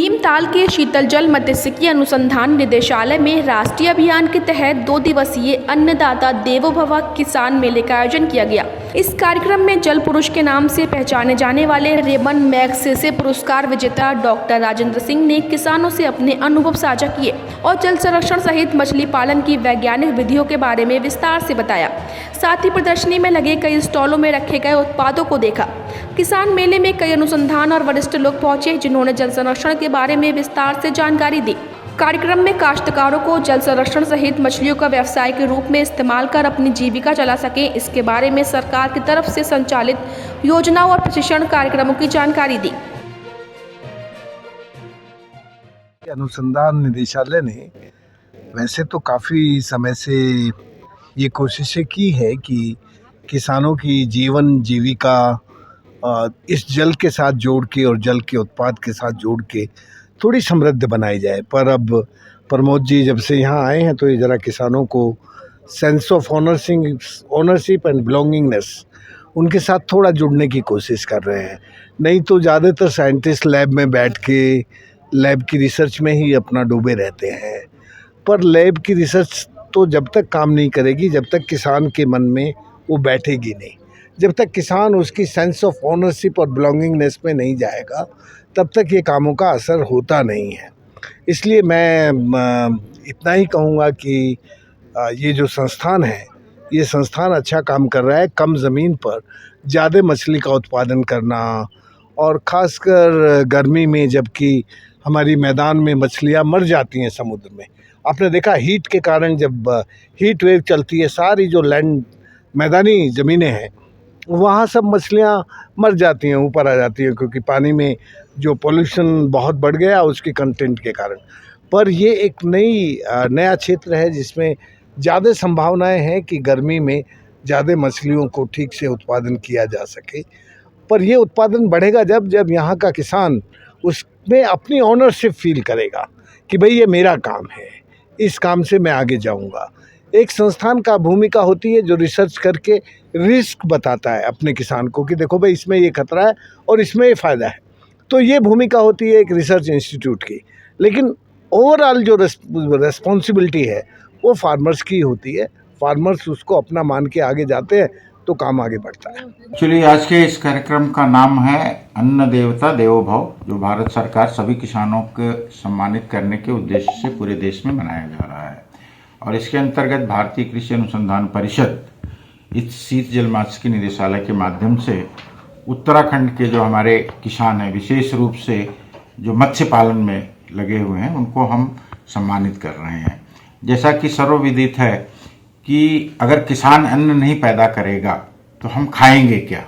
भीमताल के शीतल जल मत्स्यिकी अनुसंधान निदेशालय में राष्ट्रीय अभियान के तहत 2 दिवसीय अन्नदाता देवो भव किसान मेले का आयोजन किया गया। इस कार्यक्रम में जल पुरुष के नाम से पहचाने जाने वाले रेमन मैग्सेसे पुरस्कार विजेता डॉक्टर राजेंद्र सिंह ने किसानों से अपने अनुभव साझा किए और जल संरक्षण सहित मछली पालन की वैज्ञानिक विधियों के बारे में विस्तार से बताया। साथ ही प्रदर्शनी में लगे कई स्टॉलों में रखे गए उत्पादों को देखा। किसान मेले में कई अनुसंधान और वरिष्ठ लोग पहुंचे जिन्होंने जल संरक्षण के बारे में विस्तार से जानकारी दी। कार्यक्रम में काश्तकारों को जल संरक्षण सहित मछलियों का व्यवसाय के रूप में इस्तेमाल कर अपनी जीविका चला सकें, इसके बारे में सरकार की तरफ से संचालित योजनाओं और प्रशिक्षण कार्यक्रमों की जानकारी दी। अनुसंधान निदेशालय ने वैसे तो काफ़ी समय से ये कोशिशें की है कि किसानों की जीवन जीविका इस जल के साथ जोड़ के और जल के उत्पाद के साथ जोड़ के थोड़ी समृद्ध बनाई जाए। पर अब प्रमोद जी जब से यहाँ आए हैं तो ये ज़रा किसानों को sense of ownership and belongingness उनके साथ थोड़ा जुड़ने की कोशिश कर रहे हैं। नहीं तो ज़्यादातर साइंटिस्ट लैब में बैठ के लैब की रिसर्च में ही अपना डूबे रहते हैं। पर लैब की रिसर्च तो जब तक काम नहीं करेगी जब तक किसान के मन में वो बैठेगी नहीं। जब तक किसान उसकी सेंस ऑफ ओनरशिप और बिलोंगिंगनेस में नहीं जाएगा तब तक ये कामों का असर होता नहीं है। इसलिए मैं इतना ही कहूँगा कि ये जो संस्थान है ये संस्थान अच्छा काम कर रहा है। कम ज़मीन पर ज़्यादा मछली का उत्पादन करना और ख़ासकर गर्मी में जबकि हमारी मैदान में मछलियाँ मर जाती हैं समुद्र में। आपने देखा हीट के कारण जब हीट वेव चलती है सारी जो लैंड मैदानी ज़मीनें हैं वहाँ सब मछलियाँ मर जाती हैं, ऊपर आ जाती हैं क्योंकि पानी में जो पोल्यूशन बहुत बढ़ गया उसके कंटेंट के कारण। पर ये एक नया क्षेत्र है जिसमें ज़्यादा संभावनाएं हैं कि गर्मी में ज़्यादा मछलियों को ठीक से उत्पादन किया जा सके। पर ये उत्पादन बढ़ेगा जब यहाँ का किसान उसमें अपनी ओनरशिप फील करेगा कि भाई ये मेरा काम है, इस काम से मैं आगे जाऊँगा। एक संस्थान का भूमिका होती है जो रिसर्च करके रिस्क बताता है अपने किसान को कि देखो भाई इसमें ये खतरा है और इसमें ये फ़ायदा है। तो ये भूमिका होती है एक रिसर्च इंस्टीट्यूट की। लेकिन ओवरऑल जो रेस्पॉन्सिबिलिटी है वो फार्मर्स की होती है। फार्मर्स उसको अपना मान के आगे जाते हैं तो काम आगे बढ़ता है। एक्चुअली आज के इस कार्यक्रम का नाम है अन्न देवता देवो भव, जो भारत सरकार सभी किसानों को सम्मानित करने के उद्देश्य से पूरे देश में मनाया जा रहा है। और इसके अंतर्गत भारतीय कृषि अनुसंधान परिषद इस शीत जल मत्स्यिकी निदेशालय के माध्यम से उत्तराखंड के जो हमारे किसान हैं, विशेष रूप से जो मत्स्य पालन में लगे हुए हैं, उनको हम सम्मानित कर रहे हैं। जैसा कि सर्वविदित है कि अगर किसान अन्न नहीं पैदा करेगा तो हम खाएंगे क्या।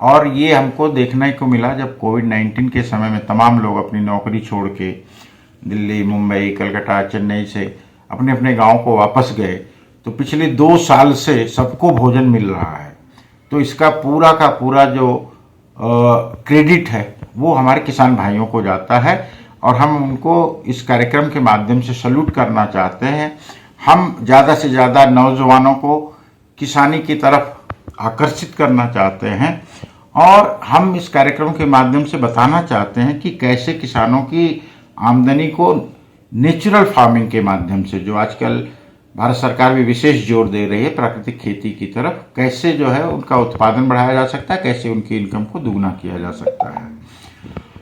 और ये हमको देखने को मिला जब कोविड-19 के समय में तमाम लोग अपनी नौकरी छोड़ के दिल्ली, मुंबई, कलकत्ता, चेन्नई से अपने अपने गांव को वापस गए तो पिछले 2 साल से सबको भोजन मिल रहा है। तो इसका पूरा का पूरा जो क्रेडिट है वो हमारे किसान भाइयों को जाता है और हम उनको इस कार्यक्रम के माध्यम से सैल्यूट करना चाहते हैं। हम ज़्यादा से ज़्यादा नौजवानों को किसानी की तरफ आकर्षित करना चाहते हैं और हम इस कार्यक्रम के माध्यम से बताना चाहते हैं कि कैसे किसानों की आमदनी को नेचुरल फार्मिंग के माध्यम से, जो आजकल भारत सरकार भी विशेष जोर दे रही है प्राकृतिक खेती की तरफ, कैसे जो है उनका उत्पादन बढ़ाया जा सकता है, कैसे उनकी इनकम को दुगना किया जा सकता है।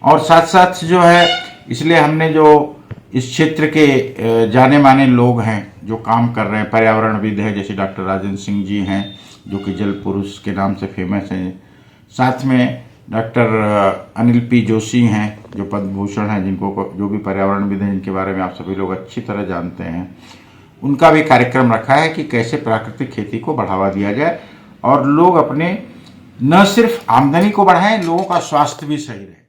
और साथ साथ जो है इसलिए हमने जो इस क्षेत्र के जाने माने लोग हैं जो काम कर रहे हैं, पर्यावरणविद है जैसे डॉक्टर राजेंद्र सिंह जी हैं जो कि जल पुरुष के नाम से फेमस हैं। साथ में डॉक्टर अनिल पी जोशी हैं जो पद्म भूषण हैं, जिनको जो भी पर्यावरणविद हैं जिनके बारे में आप सभी लोग अच्छी तरह जानते हैं। उनका भी कार्यक्रम रखा है कि कैसे प्राकृतिक खेती को बढ़ावा दिया जाए और लोग अपने न सिर्फ आमदनी को बढ़ाएं, लोगों का स्वास्थ्य भी सही रहे।